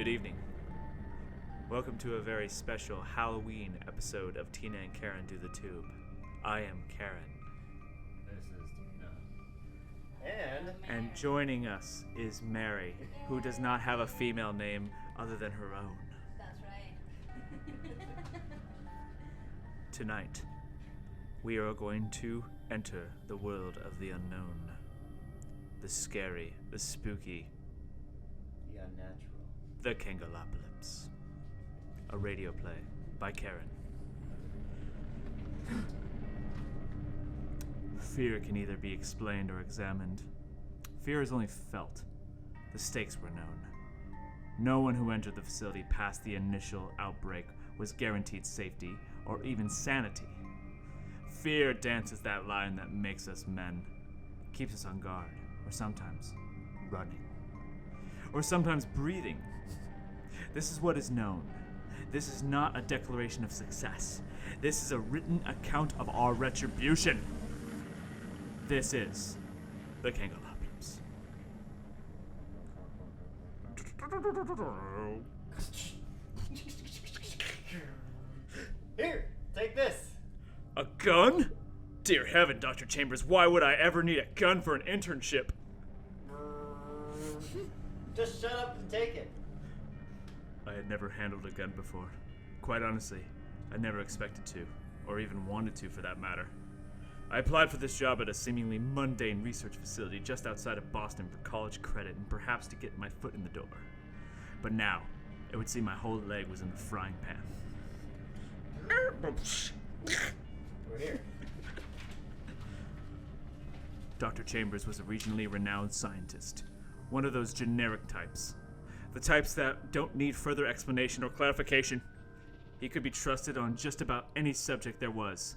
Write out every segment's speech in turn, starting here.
Good evening. Welcome to a very special Halloween episode of Tina and Karen Do the Tube. I am Karen. This is Tina. And joining us is Mary, who does not have a female name other than her own. That's right. Tonight, we are going to enter the world of the unknown. The scary, the spooky, The unnatural. the Kangalopolypse. A radio play by Karen. Fear can either be explained or examined. Fear is only felt. The stakes were known. No one who entered the facility past the initial outbreak was guaranteed safety or even sanity. Fear dances that line that makes us men, keeps us on guard, or sometimes running, or sometimes breathing. This is what is known. This is not a declaration of success. This is a written account of our retribution. This is the Kangalopolypse. Here, take this. A gun? Dear heaven, Dr. Chambers, why would I ever need a gun for an internship? Just shut up and take it. I had never handled a gun before. Quite honestly, I never expected to, or even wanted to for that matter. I applied for this job at a seemingly mundane research facility just outside of Boston for college credit and perhaps to get my foot in the door. But now, it would seem my whole leg was in the frying pan. We're here. Dr. Chambers was a regionally renowned scientist, one of those generic types. The types that don't need further explanation or clarification. He could be trusted on just about any subject there was.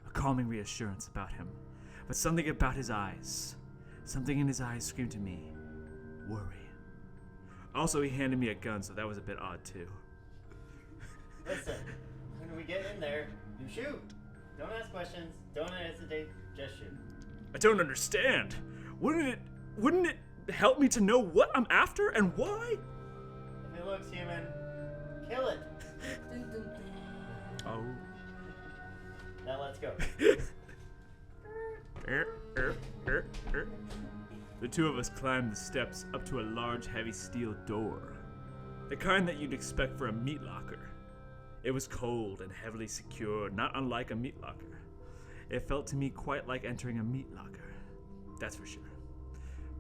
A calming reassurance about him. But something about his eyes. Something in his eyes screamed to me, worry. Also, he handed me a gun, so that was a bit odd too. Listen, when we get in there, you shoot. Don't ask questions. Don't hesitate. Just shoot. I don't understand. Wouldn't it help me to know what I'm after and why? If it looks human, kill it. Oh. Now let's go. The two of us climbed the steps up to a large, heavy steel door. The kind that you'd expect for a meat locker. It was cold and heavily secured, not unlike a meat locker. It felt to me quite like entering a meat locker. That's for sure.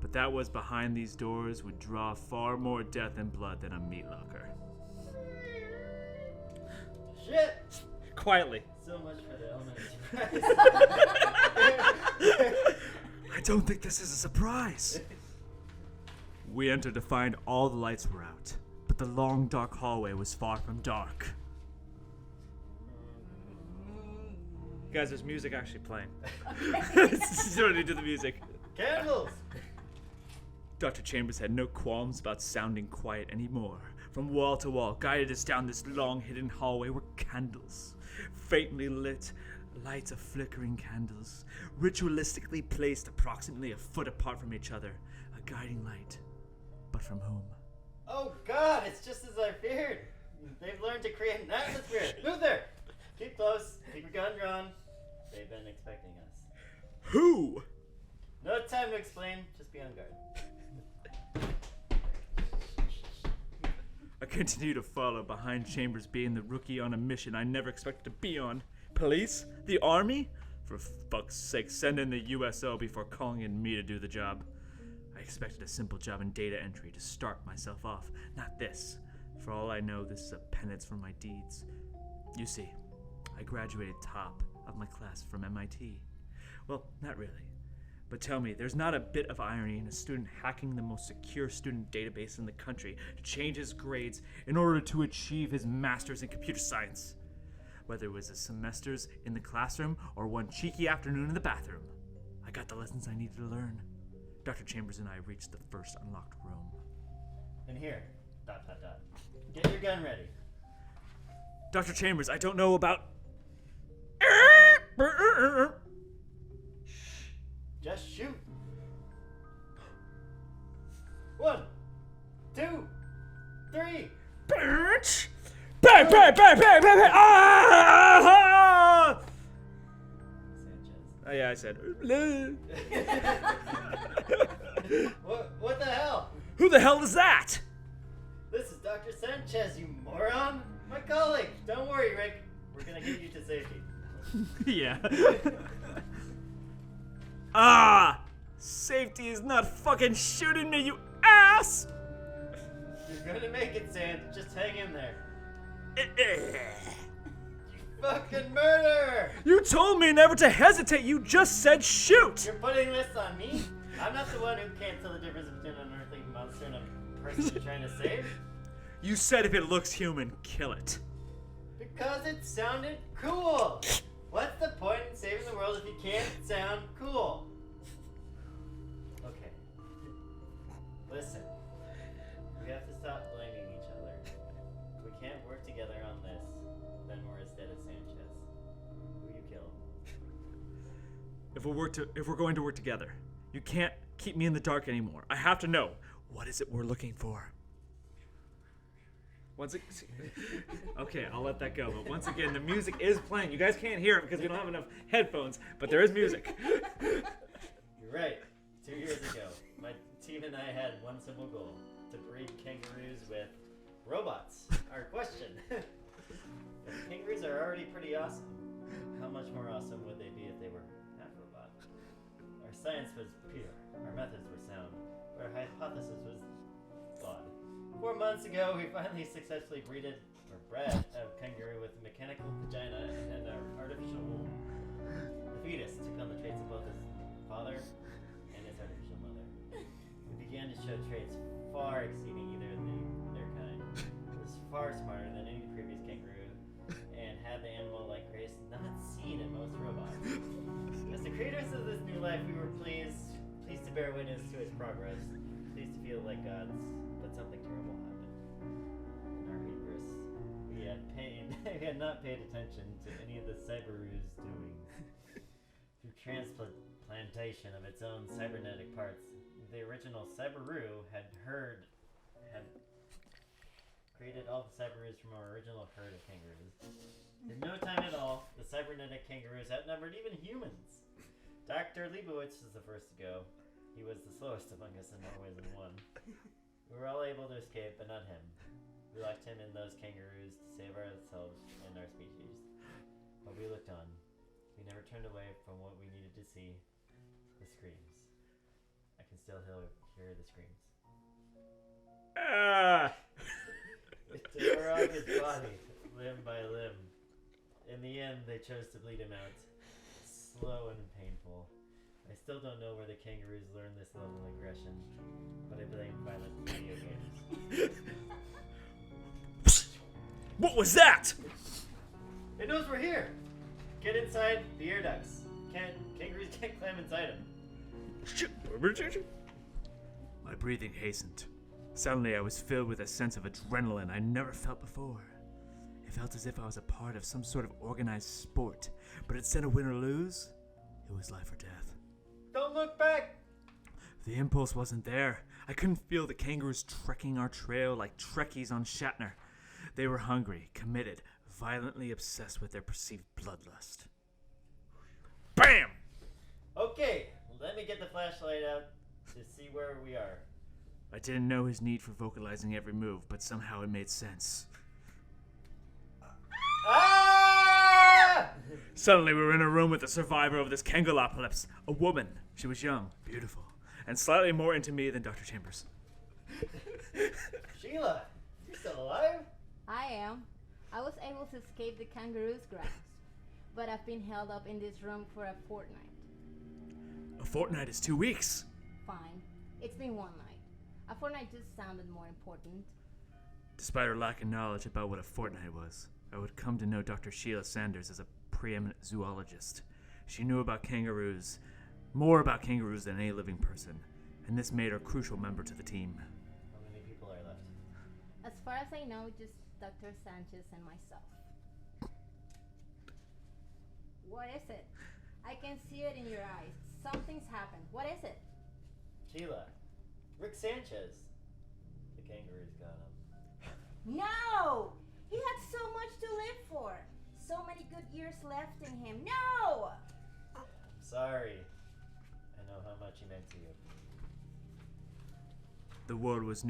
But that was behind these doors would draw far more death and blood than a meat locker. Shit! Quietly. So much for the element of surprise. I don't think this is a surprise. We entered to find all the lights were out, but the long dark hallway was far from dark. Guys, there's music actually playing. You don't need to do the music. Candles! Dr. Chambers had no qualms about sounding quiet anymore. From wall to wall, guided us down this long hidden hallway were candles. Faintly lit, lights of flickering candles, ritualistically placed approximately a foot apart from each other. A guiding light. But from whom? Oh god, it's just as I feared. They've learned to create an atmosphere. Move there! Keep close. Keep your gun drawn. They've been expecting us. Who? No time to explain. Just be on guard. I continue to follow behind Chambers, being the rookie on a mission I never expected to be on. Police? The army? For fuck's sake, send in the USO before calling in me to do the job. I expected a simple job in data entry to start myself off. Not this. For all I know, this is a penance for my deeds. You see, I graduated top of my class from MIT. Well, not really. But tell me, there's not a bit of irony in a student hacking the most secure student database in the country to change his grades in order to achieve his master's in computer science. Whether it was a semester's in the classroom or one cheeky afternoon in the bathroom, I got the lessons I needed to learn. Dr. Chambers and I reached the first unlocked room. In here. ... Get your gun ready. Dr. Chambers, I don't know about... Just shoot. 1, 2, 3. Bitch! Bang, bang, bang, bang, bang, bang! Ah! Sanchez. Oh, yeah, I said. What the hell? Who the hell is that? This is Dr. Sanchez, you moron! My colleague! Don't worry, Rick. We're gonna get you to safety. Yeah. Ah! Safety is not fucking shooting me, you ass! You're gonna make it, Sand. Just hang in there. You fucking murderer! You told me never to hesitate. You just said shoot. You're putting this on me? I'm not the one who can't tell the difference between an unearthly monster and a person you're trying to save. You said if it looks human, kill it. Because it sounded cool. What's the point in saving the world if you can't sound cool? Okay. Listen. We have to stop blaming each other. If we can't work together on this, then we're as dead as Sanchez. Who you kill? If we're going to work together, you can't keep me in the dark anymore. I have to know. What is it we're looking for? Okay, I'll let that go. But once again, the music is playing. You guys can't hear it because we don't have enough headphones, but there is music. You're right. 2 years ago, my team and I had one simple goal: to breed kangaroos with robots. Our question: if kangaroos are already pretty awesome, how much more awesome would they be if they were half robot? Our science was pure. Our methods were sound. Our hypothesis was flawed. 4 months ago, we finally successfully bred a kangaroo with a mechanical vagina and an artificial womb. The fetus took on the traits of both his father and his artificial mother. It began to show traits far exceeding either of their kind. It was far smarter than any previous kangaroo and had the animal-like grace not seen in most robots. As the creators of this new life, we were pleased to bear witness to its progress, pleased to feel like gods, but something terrible happened. In our hubris, we had not paid attention to any of the Cyberoo's doings. Through transplantation of its own cybernetic parts, the original Cyberoo had created all the Cyberoos from our original herd of kangaroos. In no time at all, the cybernetic kangaroos outnumbered even humans. Dr. Leibowitz was the first to go. He was the slowest among us in more ways than one. We were all able to escape, but not him. We locked him in those kangaroos to save ourselves and our species. But we looked on. We never turned away from what we needed to see. The screams. I can still hear the screams. Ah! It tore off his body, limb by limb. In the end, they chose to bleed him out. Slow and painful. I still don't know where the kangaroos learned this level of aggression, but I blame violent video games. What was that? It knows we're here. Get inside the air ducts. Kangaroos can't climb inside them. My breathing hastened. Suddenly I was filled with a sense of adrenaline I never felt before. It felt as if I was a part of some sort of organized sport, but instead of win or lose, it was life or death. Don't look back! The impulse wasn't there. I couldn't feel the kangaroos trekking our trail like Trekkies on Shatner. They were hungry, committed, violently obsessed with their perceived bloodlust. BAM! Okay, let me get the flashlight out to see where we are. I didn't know his need for vocalizing every move, but somehow it made sense. Ah! Suddenly we were in a room with a survivor of this Kangalopolypse, a woman. She was young, beautiful, and slightly more into me than Dr. Chambers. Sheila, you still alive? I am. I was able to escape the kangaroo's grasp, but I've been held up in this room for a fortnight. A fortnight is 2 weeks. Fine. It's been one night. A fortnight just sounded more important. Despite her lack of knowledge about what a fortnight was, I would come to know Dr. Sheila Sanders as a preeminent zoologist. She knew about kangaroos, more about kangaroos than any living person, and this made her a crucial member to the team. How many people are left? As far as I know, just Dr. Sanchez and myself. What is it? I can see it in your eyes. Something's happened. What is it? Sheila. Rick Sanchez. The kangaroos got him. No! He had so much to live for. So many good years left in him. No! Sorry. I know how much he meant to you. The world was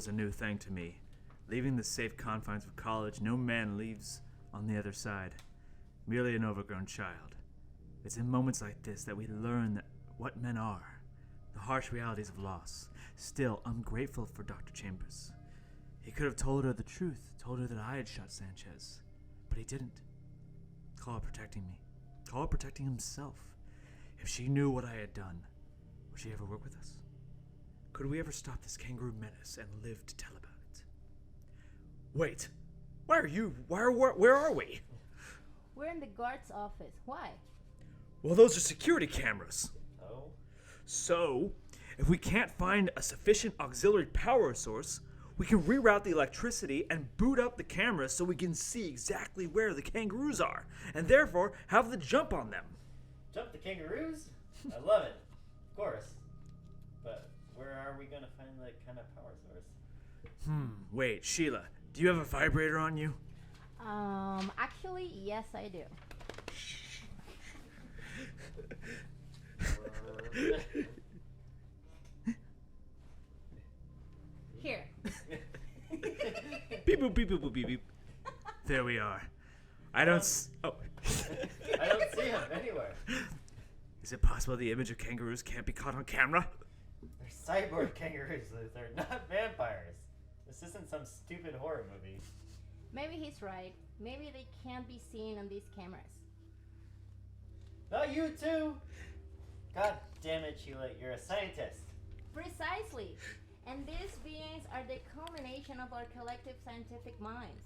a new thing to me. Leaving the safe confines of college, no man leaves on the other side. Merely an overgrown child. It's in moments like this that we learn what men are. The harsh realities of loss. Still, I'm grateful for Dr. Chambers. He could have told her the truth, told her that I had shot Sanchez. But he didn't. Call it protecting me. Call it protecting himself. If she knew what I had done, would she ever work with us? Could we ever stop this kangaroo menace and live to tell about it? Wait, where are we? We're in the guard's office. Why? Well, those are security cameras. Oh? So, if we can't find a sufficient auxiliary power source, we can reroute the electricity and boot up the cameras so we can see exactly where the kangaroos are, and therefore have the jump on them. Jump the kangaroos? I love it. Of course. But where are we gonna find that kind of power source? Wait, Sheila, do you have a vibrator on you? Actually, yes, I do. Here. Beep boop beep boop boop beep beep. There we are. I don't I don't see him anywhere. Is it possible the image of kangaroos can't be caught on camera? They're cyborg kangaroos. They're not vampires. This isn't some stupid horror movie. Maybe he's right. Maybe they can't be seen on these cameras. Not you too. God damn it, Sheila. You're a scientist. Precisely. And these beings are the culmination of our collective scientific minds.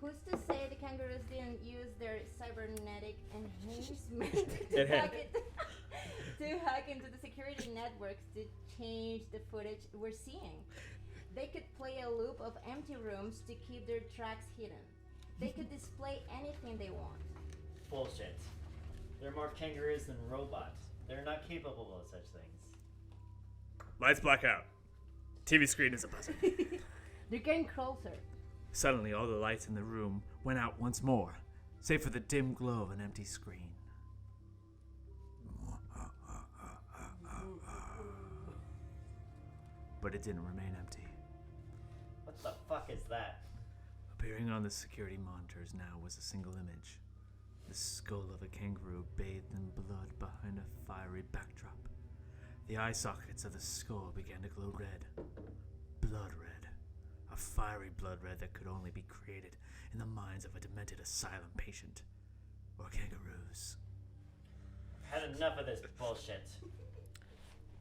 Who's to say the kangaroos didn't use their cybernetic enhancement to hack into the security networks to change the footage we're seeing? They could play a loop of empty rooms to keep their tracks hidden. They could display anything they want. Bullshit. They're more kangaroos than robots. They're not capable of such things. Lights black out. TV screen isn't buzzing. They're getting closer. Suddenly, all the lights in the room went out once more, save for the dim glow of an empty screen. But it didn't remain empty. What the fuck is that? Appearing on the security monitors now was a single image. The skull of a kangaroo bathed in blood behind a fiery backdrop. The eye sockets of the skull began to glow red. Blood red. A fiery blood red that could only be created in the minds of a demented asylum patient. Or kangaroos. I've had enough of this bullshit.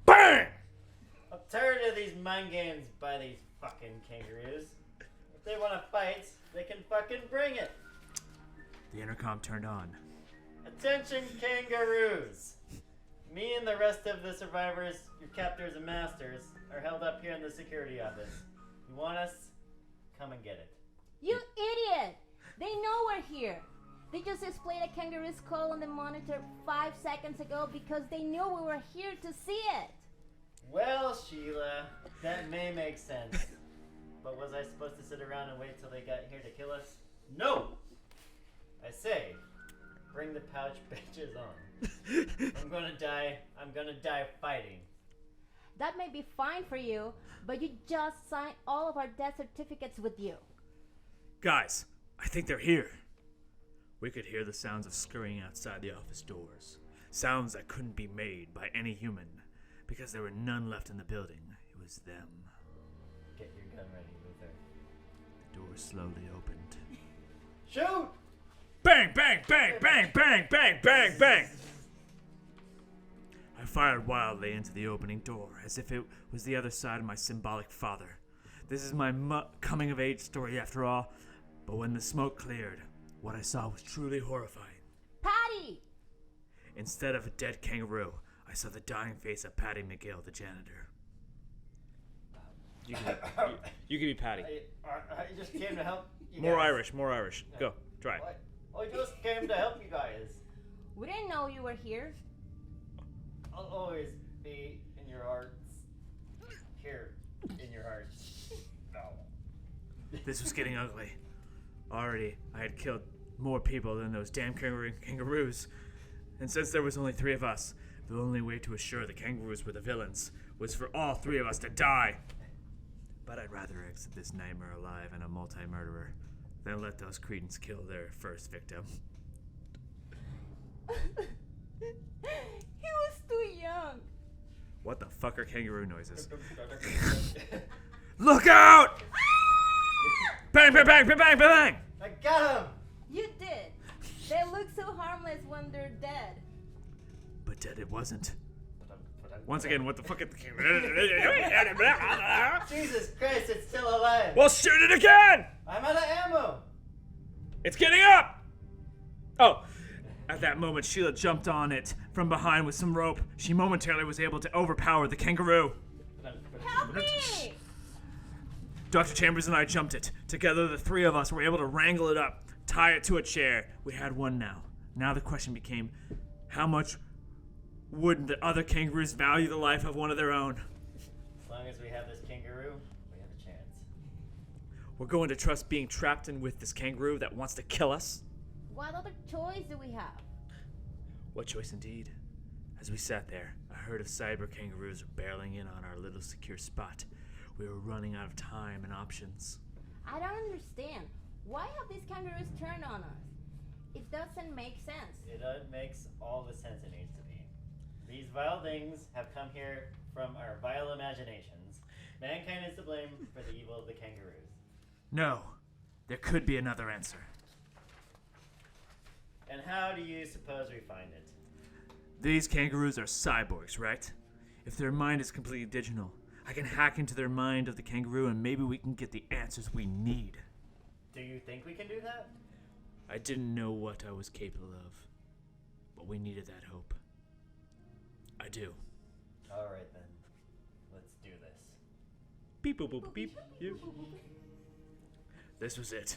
BANG! I'm tired of these mind games by these fucking kangaroos. If they want to fight, they can fucking bring it. The intercom turned on. Attention, kangaroos! Me and the rest of the survivors, your captors and masters, are held up here in the security office. You want us? Come and get it. You idiot! They know we're here. They just displayed a kangaroo skull on the monitor 5 seconds ago because they knew we were here to see it. Well, Sheila, that may make sense. But was I supposed to sit around and wait till they got here to kill us? No! I say, bring the pouch bitches on. I'm gonna die fighting. That may be fine for you, but you just signed all of our death certificates with you. Guys, I think they're here. We could hear the sounds of scurrying outside the office doors. Sounds that couldn't be made by any human, because there were none left in the building. It was them. Get your gun ready, Luther. The door slowly opened. Shoot! Bang, bang, bang, bang, bang, bang, bang, bang! I fired wildly into the opening door, as if it was the other side of my symbolic father. This is my coming-of-age story after all, but when the smoke cleared, what I saw was truly horrifying. Patty! Instead of a dead kangaroo, I saw the dying face of Patty McGill, the janitor. You can be Patty. I just came to help you More guys. Irish. Go, try it. I just came to help you guys. We didn't know you were here. I'll always be in your hearts. Here, in your hearts. No. This was getting ugly. Already, I had killed more people than those damn kangaroos. And since there was only 3 of us, the only way to assure the kangaroos were the villains was for all 3 of us to die. But I'd rather exit this nightmare alive and a multi-murderer than let those cretins kill their first victim. He was too young. What the fuck are kangaroo noises? Look out! Bang, bang, bang, bang, bang, bang! I got him! You did. They look so harmless when they're dead. But dead it wasn't. Once again, what the fuck? Jesus Christ, it's still alive! Well, shoot it again! I'm out of ammo! It's getting up! Oh, at that moment, Sheila jumped on it from behind with some rope. She momentarily was able to overpower the kangaroo. Help me! Dr. Chambers and I jumped it. Together, the 3 of us were able to wrangle it up, tie it to a chair. We had one now. Now the question became, how much would the other kangaroos value the life of one of their own? As long as we have this kangaroo, we have a chance. We're going to trust being trapped in with this kangaroo that wants to kill us? What other choice do we have? What choice indeed? As we sat there, a herd of cyber kangaroos were barreling in on our little secure spot. We were running out of time and options. I don't understand. Why have these kangaroos turned on us? It doesn't make sense. It makes all the sense it needs to be. These vile things have come here from our vile imaginations. Mankind is to blame for the evil of the kangaroos. No, there could be another answer. And how do you suppose we find it? These kangaroos are cyborgs, right? If their mind is completely digital, I can hack into their mind of the kangaroo and maybe we can get the answers we need. Do you think we can do that? I didn't know what I was capable of, but we needed that hope. I do. Alright then. Let's do this. Beep, boop, boop, beep. Yep. This was it.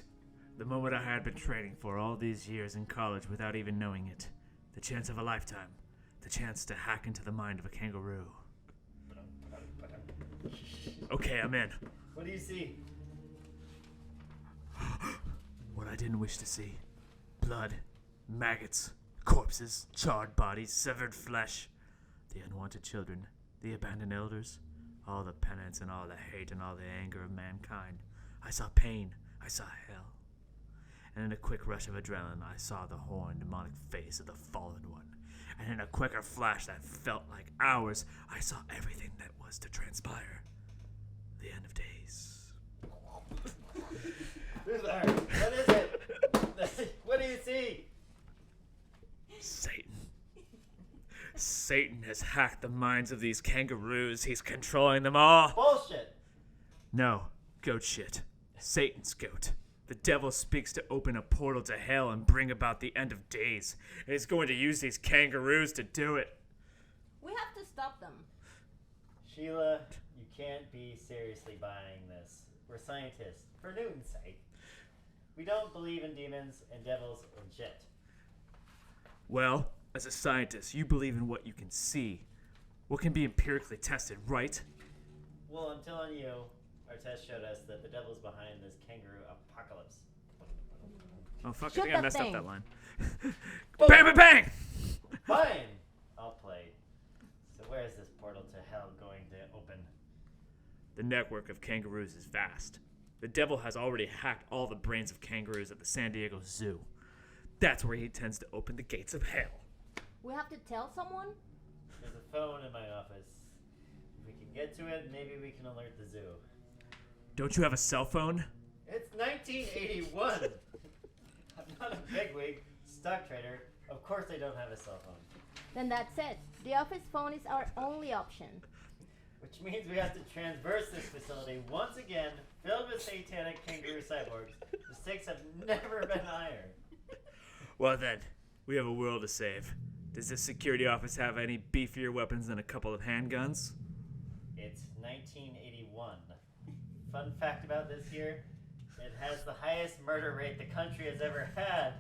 The moment I had been training for all these years in college without even knowing it. The chance of a lifetime. The chance to hack into the mind of a kangaroo. Okay, I'm in. What do you see? What I didn't wish to see. Blood, maggots, corpses, charred bodies, severed flesh. The unwanted children, the abandoned elders. All the penance and all the hate and all the anger of mankind. I saw pain. I saw hell. And in a quick rush of adrenaline, I saw the horned, demonic face of the fallen one. And in a quicker flash that felt like hours, I saw everything that was to transpire. The end of days. Who's there? What is it? What do you see? Satan. Satan has hacked the minds of these kangaroos. He's controlling them all. Bullshit! No, goat shit. Satan's goat. The devil speaks to open a portal to hell and bring about the end of days. And he's going to use these kangaroos to do it. We have to stop them. Sheila, you can't be seriously buying this. We're scientists, for Newton's sake. We don't believe in demons and devils and shit. Well, as a scientist, you believe in what you can see. What can be empirically tested, right? Well, I'm telling you, our test showed us that the devil's behind this kangaroo apocalypse. Oh, fuck, Shoot I think I that messed thing. up that line. Bang, bang, bang! Fine! I'll play. So where is this portal to hell going to open? The network of kangaroos is vast. The devil has already hacked all the brains of kangaroos at the San Diego Zoo. That's where he tends to open the gates of hell. We have to tell someone? There's a phone in my office. If we can get to it, maybe we can alert the zoo. Don't you have a cell phone? It's 1981! I'm not a bigwig stock trader. Of course I don't have a cell phone. Then that's it. The office phone is our only option. Which means we have to traverse this facility once again, filled with satanic kangaroo cyborgs. The stakes have never been higher. Well then, we have a world to save. Does this security office have any beefier weapons than a couple of handguns? It's 1981. Fun fact about this year, it has the highest murder rate the country has ever had.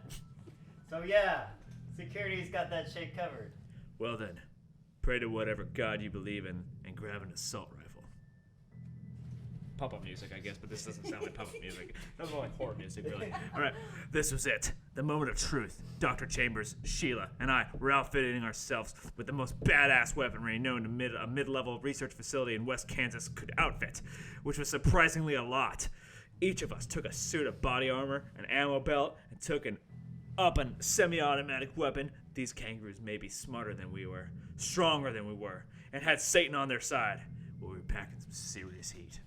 So yeah, security's got that shit covered. Well then, pray to whatever god you believe in and grab an assault rifle. puppet music, I guess, but this doesn't sound like puppet music. It sounds more like horror music, really. All right, this was it. The moment of truth. Dr. Chambers, Sheila, and I were outfitting ourselves with the most badass weaponry known to a mid-level research facility in West Kansas could outfit, which was surprisingly a lot. Each of us took a suit of body armor, an ammo belt, and took an semi-automatic weapon. These kangaroos may be smarter than we were, stronger than we were, and had Satan on their side. But we were packing some serious heat.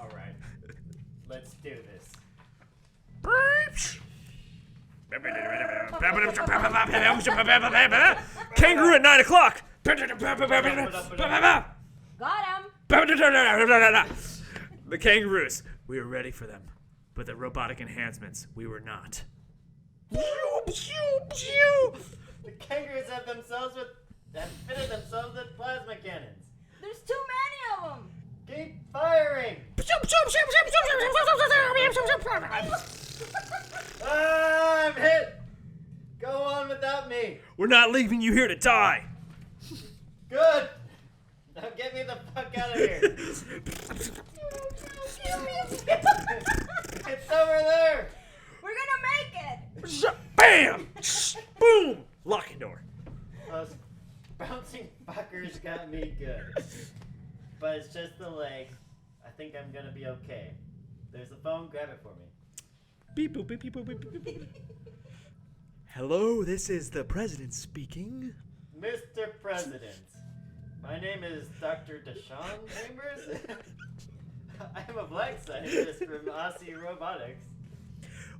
All right, let's do this. Kangaroo at 9 o'clock. Got him. The kangaroos, we were ready for them, but the robotic enhancements, we were not. The kangaroos have fitted themselves with plasma cannons. There's too many of them. Keep firing! I'm hit! Go on without me! We're not leaving you here to die. Good! Now get me the fuck out of here! It's over there! We're gonna make it. Bam! Boom! Locking door. Those bouncing fuckers got me good. But it's just the leg. I think I'm gonna be okay. There's a phone, grab it for me. Beep boop beep beep boop beep beep beep. Hello, this is the president speaking. Mr. President, my name is Dr. Deshaun Chambers. I am a black scientist from Aussie Robotics.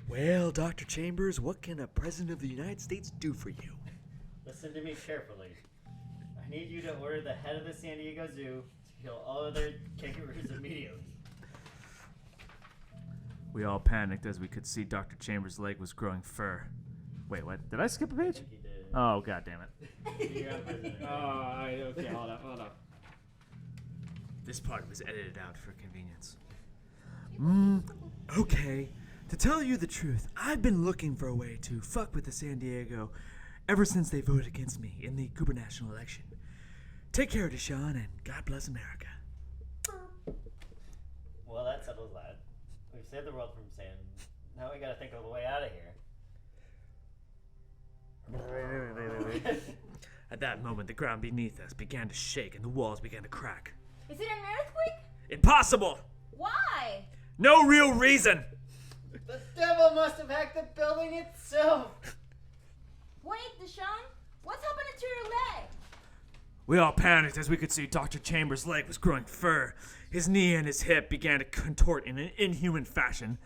Well, Dr. Chambers, what can a president of the United States do for you? Listen to me carefully. I need you to order the head of the San Diego Zoo to kill all other kangaroos immediately. We all panicked as we could see Dr. Chambers' leg was growing fur. Wait, what? Did I skip a I page? think you did. Oh, god damn it. You're on president. Okay, hold up. This part was edited out for convenience. Okay. To tell you the truth, I've been looking for a way to fuck with the San Diego ever since they voted against me in the gubernatorial election. Take care, Deshaun, and God bless America. Well, that settles that. We've saved the world from sin. Now we gotta think of a way out of here. At that moment, the ground beneath us began to shake and the walls began to crack. Is it an earthquake? Impossible! Why? No real reason! The devil must have hacked the building itself! Wait, Deshaun, what's happening to your leg? We all panicked as we could see Dr. Chambers' leg was growing fur. His knee and his hip began to contort in an inhuman fashion.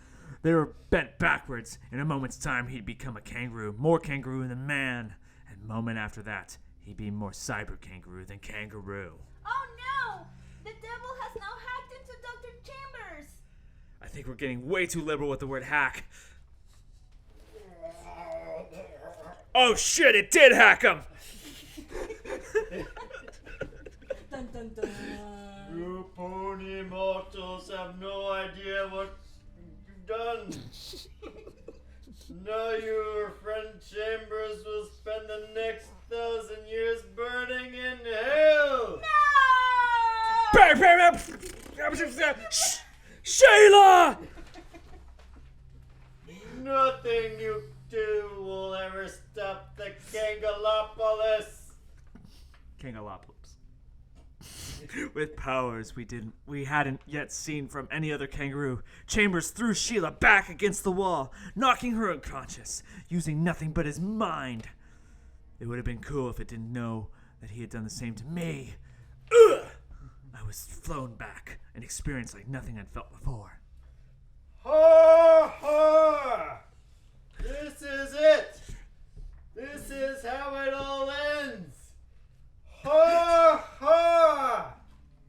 They were bent backwards. In a moment's time, he'd become a kangaroo, more kangaroo than man. And a moment after that, he'd be more cyber kangaroo than kangaroo. Oh no! The devil has now hacked into Dr. Chambers! I think we're getting way too liberal with the word hack. Oh shit, it did hack him! Dun dun dun. You pony mortals have no idea what you've done. Now your friend Chambers will spend the next 1,000 years burning in hell. No! Sheila! Nothing you do will ever stop the Kangalopolypse. Kangalopolypse. With powers we hadn't yet seen from any other kangaroo, Chambers threw Sheila back against the wall, knocking her unconscious, using nothing but his mind. It would have been cool if it didn't know that he had done the same to me. Ugh! I was flown back, an experience like nothing I'd felt before. Ha ha! This is it! This is how it all ends! Ha ha!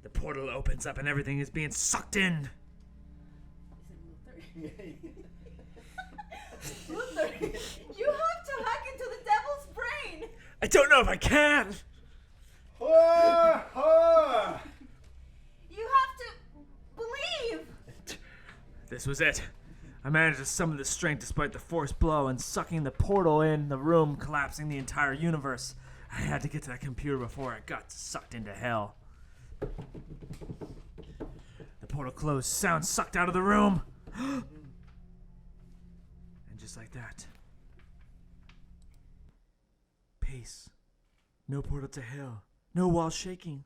The portal opens up and everything is being sucked in. Luther, you have to hack into the devil's brain! I don't know if I can. Ha ha! You have to believe! This was it. I managed to summon the strength despite the forced blow and sucking the portal in the room, collapsing the entire universe. I had to get to that computer before I got sucked into hell. portal closed, sound sucked out of the room. And just like that. Peace. No portal to hell. No walls shaking.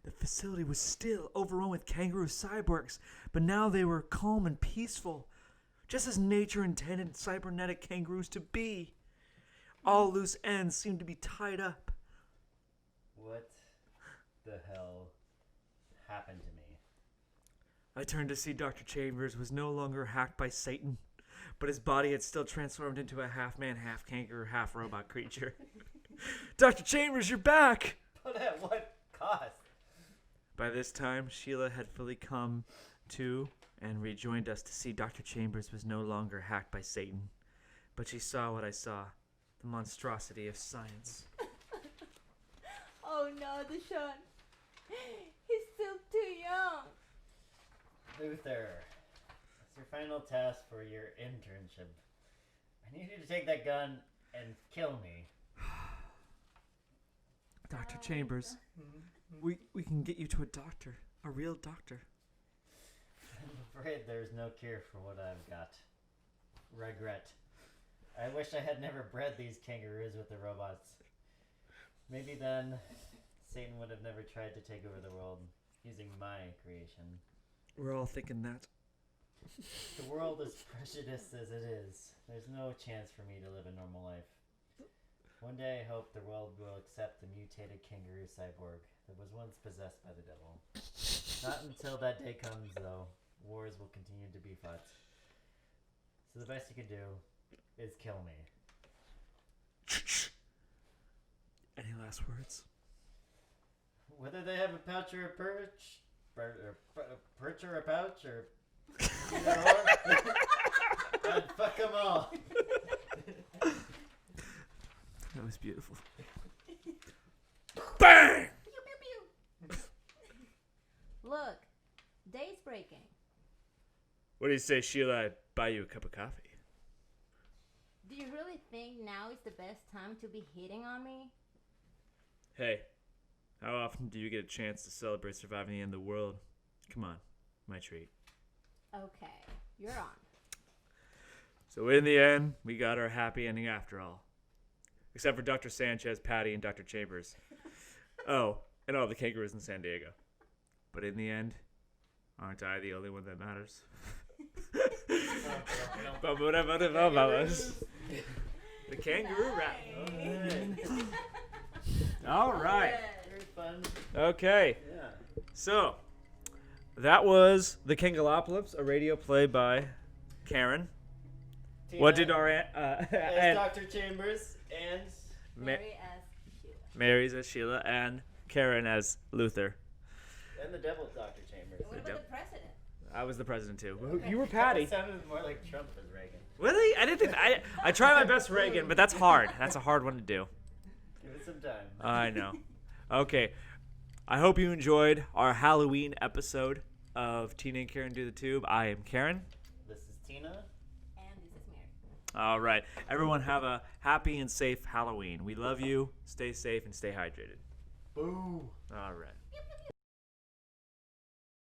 The facility was still overrun with kangaroo cyborgs, but now they were calm and peaceful, just as nature intended cybernetic kangaroos to be. All loose ends seemed to be tied up. What the hell happened to me? I turned to see Dr. Chambers was no longer hacked by Satan, but his body had still transformed into a half-man, half-kangaroo, half-robot creature. Dr. Chambers, you're back! But at what cost? By this time, Sheila had fully come to and rejoined us to see Dr. Chambers was no longer hacked by Satan. But she saw what I saw, the monstrosity of science. Oh no, Deshaun. He's still too young. Luther, it's your final test for your internship. I need you to take that gun and kill me. Dr. Chambers, we can get you to a doctor, a real doctor. I'm afraid there's no cure for what I've got. Regret. I wish I had never bred these kangaroos with the robots. Maybe then Satan would have never tried to take over the world using my creation. We're all thinking that. The world is prejudiced as it is. There's no chance for me to live a normal life. One day I hope the world will accept the mutated kangaroo cyborg that was once possessed by the devil. Not until that day comes, though. Wars will continue to be fought. So the best you can do is kill me. Any last words? Whether they have a pouch or a perch, perch or a pouch, or either or, I'd fuck them all. That was beautiful. Bang! Pew, pew, pew. Look, day's breaking. What do you say, Sheila? I'd buy you a cup of coffee. Do you really think now is the best time to be hitting on me? Hey, how often do you get a chance to celebrate surviving the end of the world? Come on, my treat. Okay, you're on. So in the end, we got our happy ending after all. Except for Dr. Sanchez, Patty, and Dr. Chambers. Oh, and all the kangaroos in San Diego. But in the end, aren't I the only one that matters? The kangaroo rap. All right. Very fun. Okay. Yeah. So, that was The Kangalopolypse, a radio play by Karen. Tina What did our as Dr. Chambers and Mary as Sheila. Mary's as Sheila and Karen as Luther. the devil's Dr. Chambers? What about the president? I was the president too. You were Patty. That sounded more like Trump as Reagan. Really? I didn't think I try my best Reagan, but that's hard. That's a hard one to do. Give it some time. I know. Okay. I hope you enjoyed our Halloween episode of Tina and Karen Do the Tube. I am Karen. This is Tina. And this is Mary. All right. Everyone have a happy and safe Halloween. We love you. Stay safe and stay hydrated. Boo. All right.